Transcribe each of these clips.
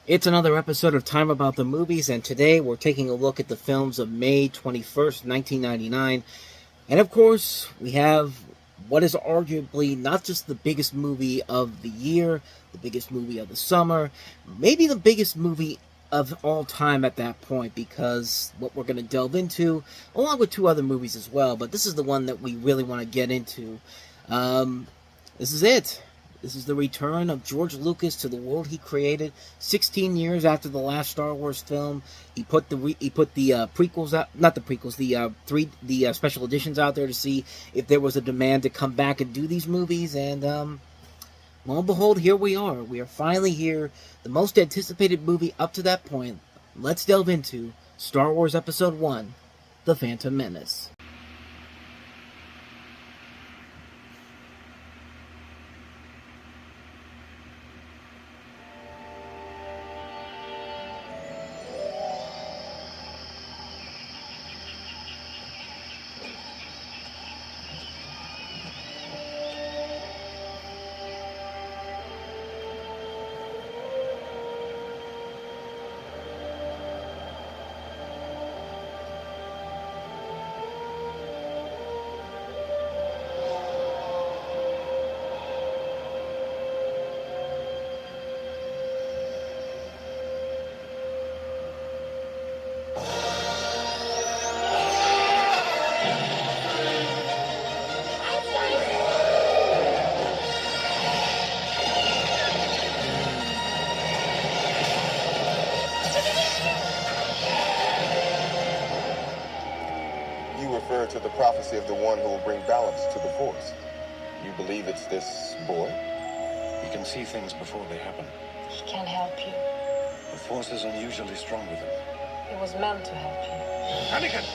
It's another episode of Time About the Movies, and today we're taking a look at the films of May 21st, 1999. And of course, we have what is arguably not just the biggest movie of the year, the biggest movie of the summer, maybe the biggest movie of all time at that point, because what we're going to delve into, along with two other movies as well, but this is the one that we really want to get into. This is it. This is the return of George Lucas to the world he created 16 years after the last Star Wars film. He put the prequels out, not the prequels, the special editions out there to see if there was a demand to come back and do these movies, and lo and behold, here we are. We are finally here, the most anticipated movie up to that point. Let's delve into Star Wars Episode 1, The Phantom Menace. To the prophecy of the one who will bring balance to the Force. You believe it's this boy? He can see things before they happen. He can help you. The Force is unusually strong with him. It was meant to help you. Anakin!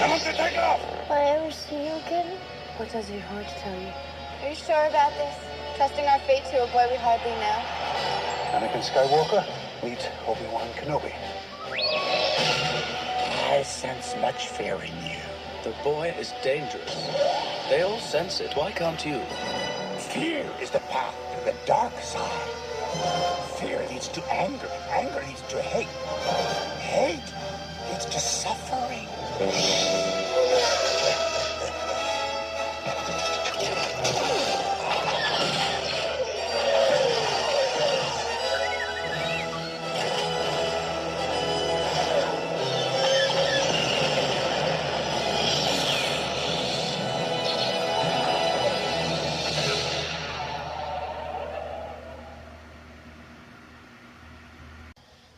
Tell him to take off! Will I ever see you again? What does your heart tell you? Are you sure about this? Trusting our fate to a boy we hardly know? Anakin Skywalker, meet Obi-Wan Kenobi. I sense much fear in you. The boy is dangerous. They all sense it. Why can't you? Fear is the path to the dark side. Fear leads to anger. Anger leads to hate. Hate leads to suffering.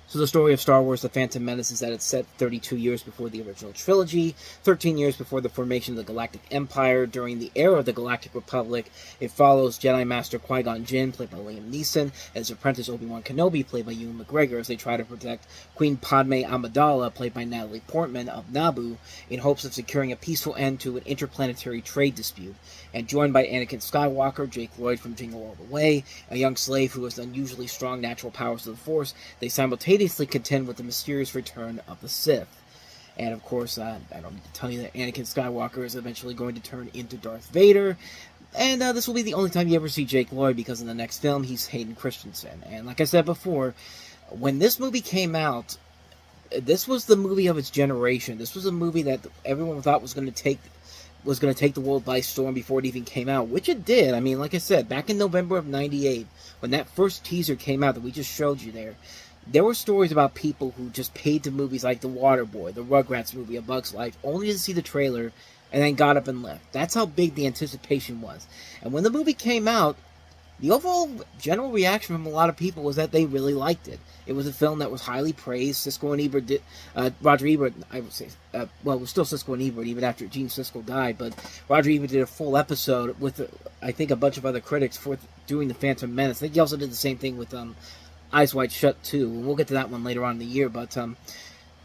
So the story of Star Wars The Phantom Menace is that it's set 32 years before the original trilogy, 13 years before the formation of the Galactic Empire, during the era of the Galactic Republic. It follows Jedi Master Qui-Gon Jinn, played by Liam Neeson, and his apprentice Obi-Wan Kenobi, played by Ewan McGregor, as they try to protect Queen Padme Amidala, played by Natalie Portman, of Naboo, in hopes of securing a peaceful end to an interplanetary trade dispute. And joined by Anakin Skywalker, Jake Lloyd from Jingle All the Way, a young slave who has unusually strong natural powers of the Force, they simultaneously contend with the mysterious return of the Sith. And of course, I don't need to tell you that Anakin Skywalker is eventually going to turn into Darth Vader. And this will be the only time you ever see Jake Lloyd, because in the next film, he's Hayden Christensen. And like I said before, when this movie came out, this was the movie of its generation. This was a movie that everyone thought was going to take the world by storm before it even came out, which it did. I mean, like I said, back in November of '98, when that first teaser came out that we just showed you there were stories about people who just paid to movies like The Waterboy, the Rugrats movie, A Bug's Life, only to see the trailer and then got up and left. That's how big the anticipation was. And when the movie came out, the overall general reaction from a lot of people was that they really liked it. It was a film that was highly praised. Siskel and Ebert did, Roger Ebert, I would say, well, it was still Siskel and Ebert even after Gene Siskel died, but Roger Ebert did a full episode with, I think, a bunch of other critics for doing The Phantom Menace. I think he also did the same thing with Eyes Wide Shut too, and we'll get to that one later on in the year, but you're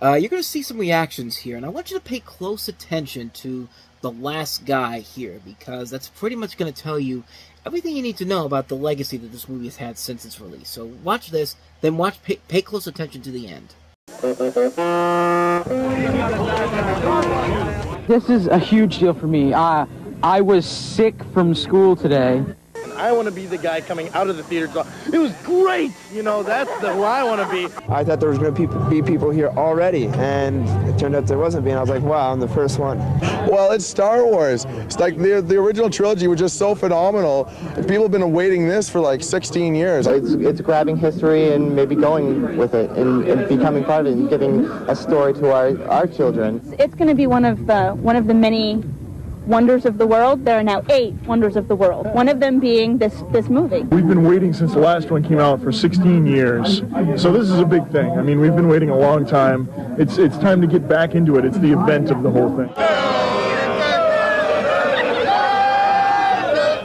going to see some reactions here, and I want you to pay close attention to the last guy here, because that's pretty much going to tell you everything you need to know about the legacy that this movie has had since its release. So watch this, then pay close attention to the end. This is a huge deal for me. I was sick from school today. I want to be the guy coming out of the theater going, it was great! You know, that's who I want to be. I thought there was going to be people here already, and it turned out there wasn't being. I was like, wow, I'm the first one. Well, it's Star Wars. It's like the original trilogy was just so phenomenal. People have been awaiting this for like 16 years. It's grabbing history and maybe going with it and becoming part of it and giving a story to our children. It's going to be one of the many wonders of the world. There are now 8 wonders of the world. One of them being this movie. We've been waiting since the last one came out for 16 years. So this is a big thing. I mean, we've been waiting a long time. It's time to get back into it. It's the event of the whole thing.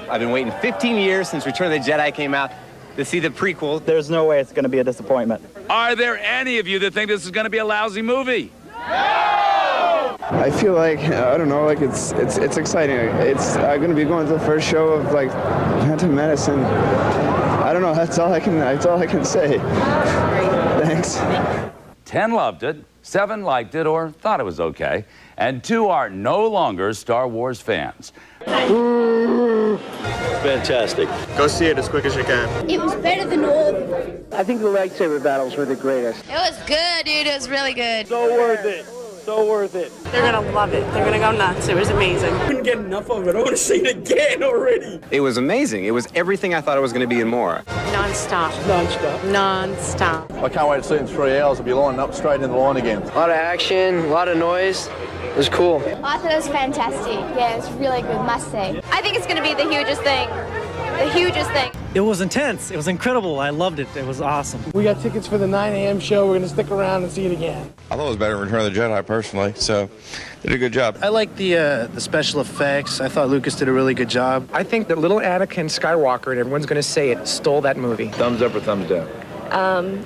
I've been waiting 15 years since Return of the Jedi came out to see the prequel. There's no way it's going to be a disappointment. Are there any of you that think this is going to be a lousy movie? I feel like, I don't know, like it's exciting. It's going to be going to the first show of like Phantom Menace, and I don't know, that's all I can say. Thanks. 10 loved it, 7 liked it or thought it was okay, and 2 are no longer Star Wars fans. Fantastic. Go see it as quick as you can. It was better than all of them. I think the lightsaber battles were the greatest. It was good, dude. It was really good. So worth it. So worth it. They're gonna love it. They're gonna go nuts. It was amazing. I couldn't get enough of it. I want to see it again already. It was amazing. It was everything I thought it was going to be and more. Non-stop. Non-stop. Non-stop. I can't wait to see it in 3 hours. I'll be lining up straight in the line again. A lot of action, a lot of noise. It was cool. I thought it was fantastic. Yeah, it was really good, must say. I think it's going to be the hugest thing. The hugest thing. It was intense. It was incredible. I loved it. It was awesome. We got tickets for the 9 a.m. show. We're going to stick around and see it again. I thought it was better than Return of the Jedi, personally, so did a good job. I like the special effects. I thought Lucas did a really good job. I think that little Anakin Skywalker, and everyone's going to say it, stole that movie. Thumbs up or thumbs down?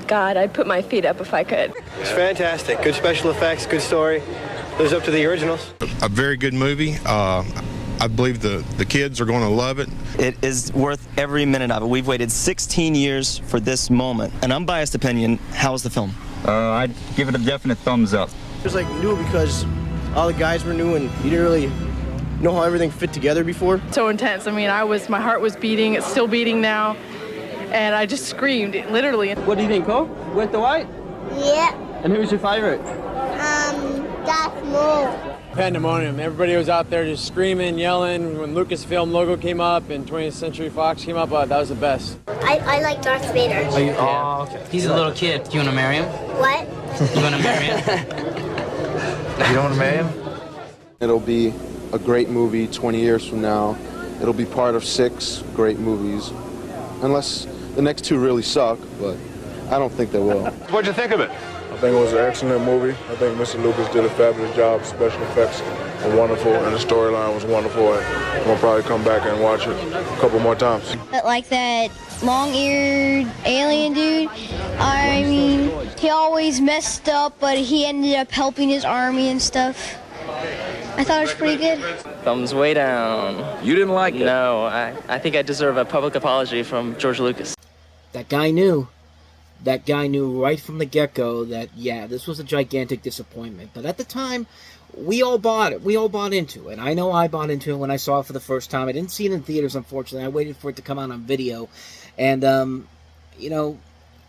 God, I'd put my feet up if I could. It's fantastic. Good special effects, good story. Lives up to the originals. A very good movie. I believe the kids are going to love it. It is worth every minute of it. We've waited 16 years for this moment. An unbiased opinion, how was the film? I'd give it a definite thumbs up. It was like new because all the guys were new and you didn't really know how everything fit together before. So intense. I mean, my heart was beating. It's still beating now. And I just screamed, literally. What do you think, Cole? With the white? Yeah. And who's your favorite? Darth Maul. Pandemonium. Everybody was out there just screaming, yelling. When Lucasfilm logo came up and 20th Century Fox came up, that was the best. I like Darth Vader. Okay. He's a little kid. Do you want to marry him? What? You want to marry him? You don't want to marry him? It'll be a great movie 20 years from now. It'll be part of 6 great movies. Unless the next 2 really suck, but I don't think they will. What'd you think of it? I think it was an excellent movie. I think Mr. Lucas did a fabulous job. Special effects were wonderful, and the storyline was wonderful. And I'm going to probably come back and watch it a couple more times. But like that long-eared alien dude, I mean, he always messed up, but he ended up helping his army and stuff. I thought it was pretty good. Thumbs way down. You didn't like it? No, I think I deserve a public apology from George Lucas. That guy knew. That guy knew right from the get-go that, yeah, this was a gigantic disappointment. But at the time, we all bought it. We all bought into it. I know I bought into it when I saw it for the first time. I didn't see it in theaters, unfortunately. I waited for it to come out on video. And, you know,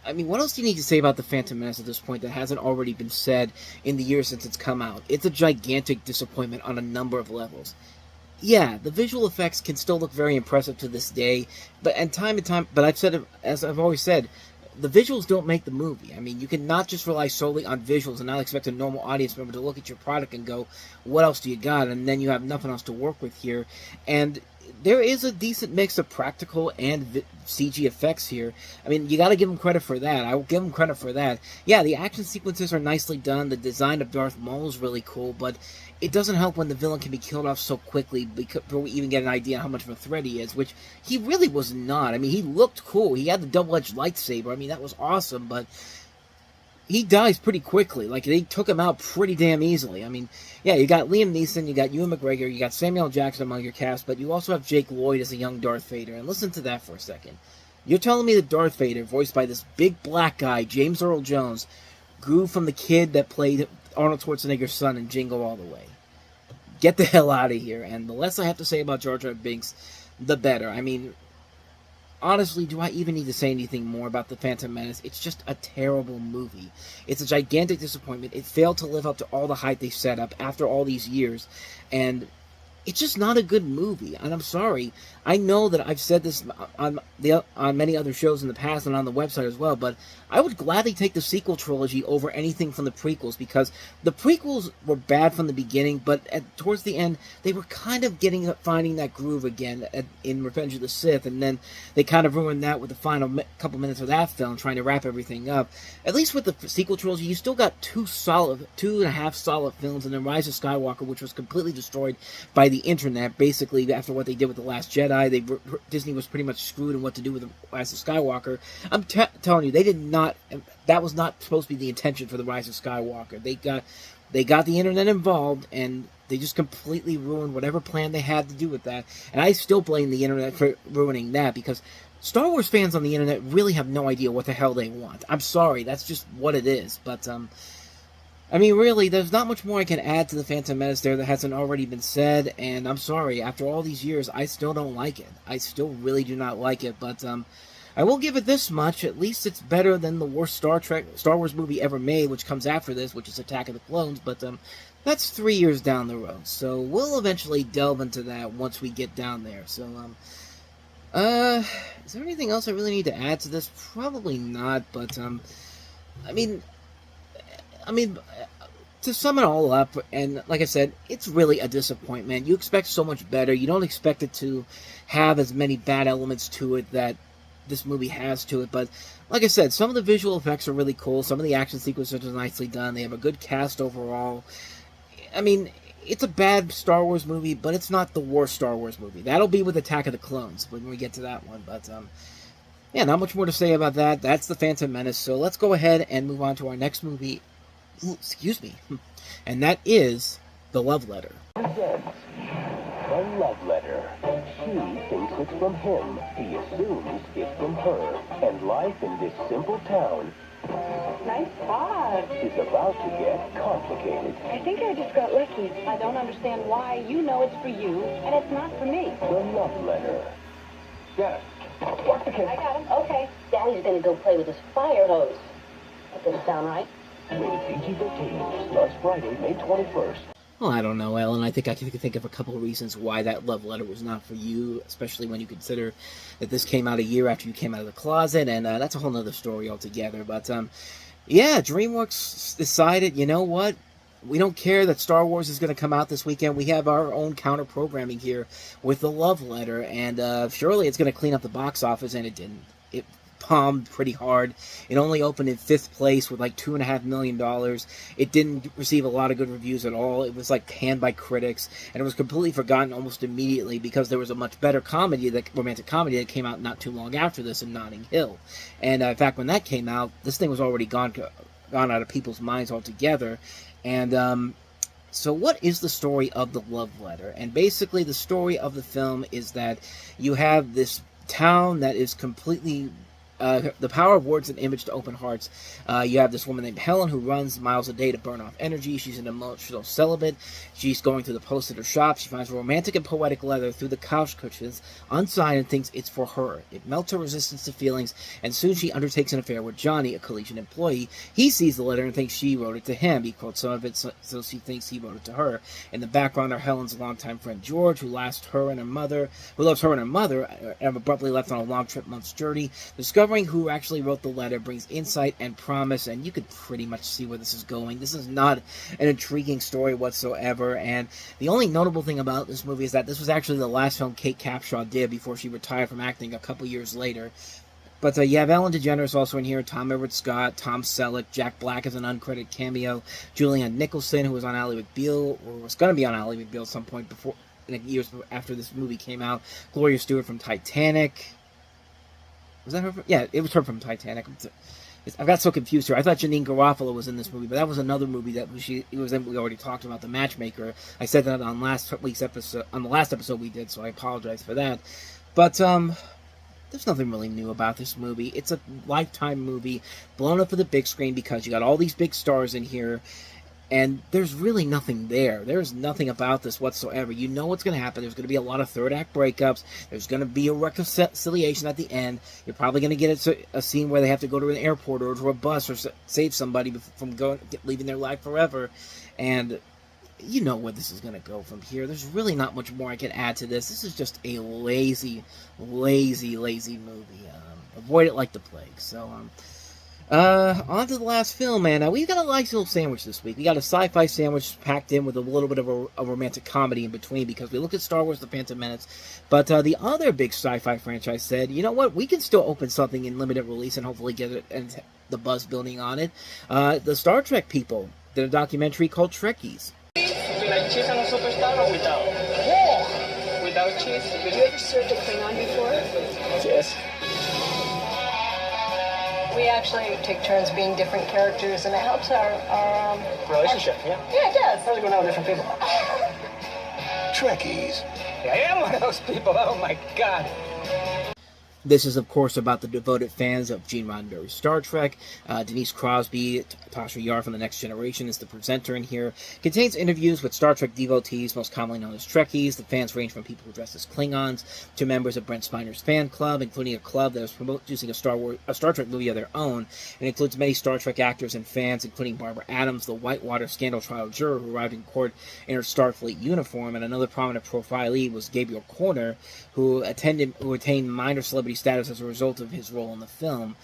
I mean, what else do you need to say about The Phantom Menace at this point that hasn't already been said in the years since it's come out? It's a gigantic disappointment on a number of levels. Yeah, the visual effects can still look very impressive to this day, but I've said it, as I've always said, the visuals don't make the movie. I mean, you cannot just rely solely on visuals and not expect a normal audience member to look at your product and go, what else do you got? And then you have nothing else to work with here. And there is a decent mix of practical and CG effects here. I mean, you got to give them credit for that. I will give them credit for that. Yeah, the action sequences are nicely done. The design of Darth Maul is really cool, but it doesn't help when the villain can be killed off so quickly before we even get an idea how much of a threat he is, which he really was not. I mean, he looked cool. He had the double-edged lightsaber. I mean, that was awesome, but he dies pretty quickly. Like, they took him out pretty damn easily. I mean, yeah, you got Liam Neeson, you got Ewan McGregor, you got Samuel L. Jackson among your cast, but you also have Jake Lloyd as a young Darth Vader. And listen to that for a second. You're telling me that Darth Vader, voiced by this big black guy, James Earl Jones, grew from the kid that played Arnold Schwarzenegger's son in Jingle All the Way? Get the hell out of here. And the less I have to say about Jar Jar Binks, the better. I mean, honestly, do I even need to say anything more about The Phantom Menace? It's just a terrible movie. It's a gigantic disappointment. It failed to live up to all the hype they set up after all these years, and it's just not a good movie, and I'm sorry. I know that I've said this on many other shows in the past and on the website as well, but I would gladly take the sequel trilogy over anything from the prequels, because the prequels were bad from the beginning, but towards the end, they were kind of finding that groove again in Revenge of the Sith, and then they kind of ruined that with the final couple minutes of that film, trying to wrap everything up. At least with the sequel trilogy, you still got 2.5 solid films, and then Rise of Skywalker, which was completely destroyed by the internet, basically, after what they did with The Last Jedi. Disney was pretty much screwed in what to do with The Rise of Skywalker. I'm telling you, they did not, that was not supposed to be the intention for The Rise of Skywalker. They got the internet involved, and they just completely ruined whatever plan they had to do with that. And I still blame the internet for ruining that, because Star Wars fans on the internet really have no idea what the hell they want. I'm sorry, that's just what it is. But, I mean, really, there's not much more I can add to The Phantom Menace there that hasn't already been said, and I'm sorry, after all these years, I still don't like it. I still really do not like it, but, I will give it this much: at least it's better than the worst Star Wars movie ever made, which comes after this, which is Attack of the Clones, but, that's 3 years down the road, so we'll eventually delve into that once we get down there. So, is there anything else I really need to add to this? Probably not, but, I mean, to sum it all up, and like I said, it's really a disappointment. You expect so much better. You don't expect it to have as many bad elements to it that this movie has to it, but like I said, some of the visual effects are really cool. Some of the action sequences are nicely done. They have a good cast overall. I mean, it's a bad Star Wars movie, but it's not the worst Star Wars movie. That'll be with Attack of the Clones when we get to that one, but, yeah, not much more to say about that. That's The Phantom Menace, so let's go ahead and move on to our next movie. Ooh, excuse me. And that is The Love Letter. The Love Letter. She thinks it's from him. He assumes it's from her. And life in this simple town Nice spot. is about to get complicated. I think I just got lucky. I don't understand why. You know it's for you, and it's not for me. The Love Letter. Yes. Watch the kid. I got him. Okay. Daddy's gonna go play with his fire hose. That doesn't sound right. Rated PG-13. Starts Friday, May 21st. Well, I don't know, Ellen. I think I can think of a couple of reasons why that love letter was not for you, especially when you consider that this came out a year after you came out of the closet, and that's a whole nother story altogether. But, yeah, DreamWorks decided, you know what? We don't care that Star Wars is going to come out this weekend. We have our own counter-programming here with The Love Letter, and surely it's going to clean up the box office, and it didn't. It bombed pretty hard. It only opened in 5th place with like $2.5 million. It didn't receive a lot of good reviews at all. It was like panned by critics, and it was completely forgotten almost immediately because there was a much better romantic comedy that came out not too long after this in Notting Hill. And in fact, when that came out, this thing was already gone out of people's minds altogether. And so what is the story of The Love Letter? And basically the story of the film is that you have this town that is completely the power of words and image to open hearts. You have this woman named Helen who runs miles a day to burn off energy. She's an emotional celibate. She's going through the posts at her shop. She finds a romantic and poetic letter through the couch cushions, unsigned, and thinks it's for her. It melts her resistance to feelings, and soon she undertakes an affair with Johnny, a collegiate employee. He sees the letter and thinks she wrote it to him. He quotes some of it, so she thinks he wrote it to her. In the background are Helen's longtime friend George, who loves her and her mother, and abruptly left on a long trip month's journey. Discovering who actually wrote the letter brings insight and promise, and you could pretty much see where this is going. This is not an intriguing story whatsoever, and the only notable thing about this movie is that this was actually the last film Kate Capshaw did before she retired from acting a couple years later. But you have Ellen DeGeneres also in here, Tom Everett Scott, Tom Selleck, Jack Black as an uncredited cameo, Julianne Nicholson, who was on Ally McBeal, or was going to be on Ally McBeal at some point before, years after this movie came out, Gloria Stewart from Titanic. Was that her? Yeah, it was her from Titanic. I got so confused here. I thought Janine Garofalo was in this movie, but that was another movie that we already talked about, The Matchmaker. I said that on last week's episode, on the last episode we did, so I apologize for that. But there's nothing really new about this movie. It's a Lifetime movie blown up for the big screen because you got all these big stars in here. And there's really nothing there. There's nothing about this whatsoever. You know what's going to happen. There's going to be a lot of third act breakups. There's going to be a reconciliation at the end. You're probably going to get a scene where they have to go to an airport or to a bus or save somebody from leaving their life forever. And you know where this is going to go from here. There's really not much more I can add to this. This is just a lazy movie. Avoid it like the plague. So, on to the last film, man. We've got a nice little sandwich this week. We got a sci-fi sandwich packed in with a little bit of a romantic comedy in between, because we looked at Star Wars: The Phantom Menace. But the other big sci-fi franchise said, you know what, we can still open something in limited release and hopefully get it and the buzz building on it. The Star Trek people did a documentary called Trekkies. Would you like cheese on a superstar or without? Whoa! Without cheese? Did you ever serve a Klingon before? Yes. We actually take turns being different characters, and it helps our relationship, yeah? Yeah, it does. How's it going out with different people? Trekkies. Yeah, I am one of those people. Oh, my God. This is, of course, about the devoted fans of Gene Roddenberry's Star Trek. Denise Crosby, Tasha Yar from The Next Generation is the presenter in here. Contains interviews with Star Trek devotees, most commonly known as Trekkies. The fans range from people who dress as Klingons to members of Brent Spiner's fan club, including a club that is producing a Star Trek movie of their own. It includes many Star Trek actors and fans, including Barbara Adams, the Whitewater scandal trial juror who arrived in court in her Starfleet uniform, and another prominent profilee was Gabriel Corner, who attained minor celebrity status as a result of his role in the film.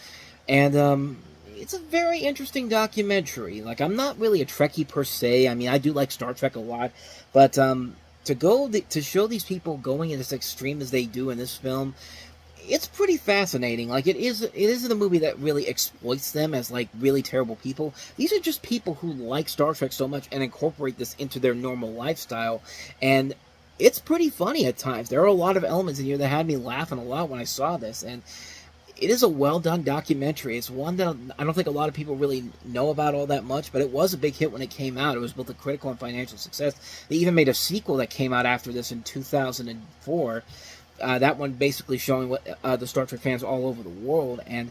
And it's a very interesting documentary. Like, I'm not really a Trekkie per se. I mean, I do like Star Trek a lot, but to show these people going as extreme as they do in this film, it's pretty fascinating. Like, it isn't a movie that really exploits them as, like, really terrible people. These are just people who like Star Trek so much and incorporate this into their normal lifestyle, and it's pretty funny at times. There are a lot of elements in here that had me laughing a lot when I saw this, and it is a well-done documentary. It's one that I don't think a lot of people really know about all that much, but it was a big hit when it came out. It was both a critical and financial success. They even made a sequel that came out after this in 2004. That one basically showing what the Star Trek fans all over the world, and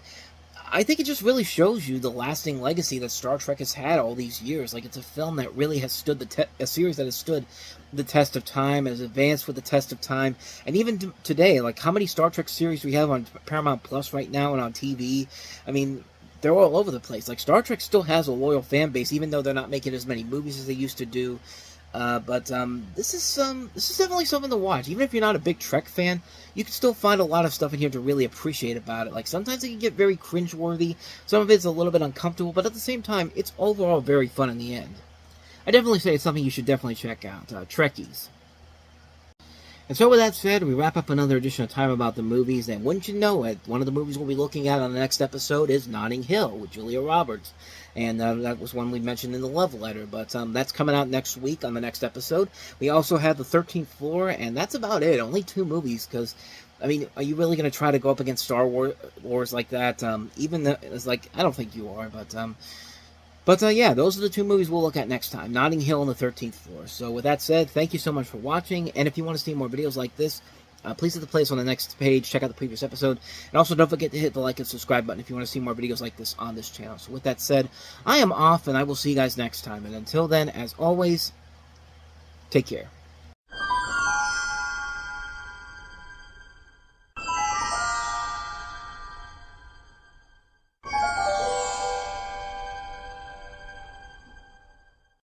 I think it just really shows you the lasting legacy that Star Trek has had all these years. Like, it's a film that really has stood a series that has stood the test of time, has advanced with the test of time, and even today, like, how many Star Trek series we have on Paramount Plus right now and on TV? I mean, they're all over the place. Like, Star Trek still has a loyal fan base, even though they're not making as many movies as they used to do. But this is definitely something to watch. Even if you're not a big Trek fan, you can still find a lot of stuff in here to really appreciate about it. Like, sometimes it can get very cringeworthy, some of it's a little bit uncomfortable, but at the same time, it's overall very fun in the end. I definitely say it's something you should definitely check out, Trekkies. And so with that said, we wrap up another edition of Time About the Movies, and wouldn't you know it, one of the movies we'll be looking at on the next episode is Notting Hill with Julia Roberts. And that was one we mentioned in the Love Letter, but that's coming out next week on the next episode. We also have The 13th Floor, and that's about it. Only 2 movies, because, I mean, are you really going to try to go up against Star Wars like that? It's like, I don't think you are, but yeah, those are the 2 movies we'll look at next time, Notting Hill and The 13th Floor. So with that said, thank you so much for watching, and if you want to see more videos like this, please hit the playlist on the next page, check out the previous episode, and also don't forget to hit the like and subscribe button if you want to see more videos like this on this channel. So with that said, I am off, and I will see you guys next time, and until then, as always, take care.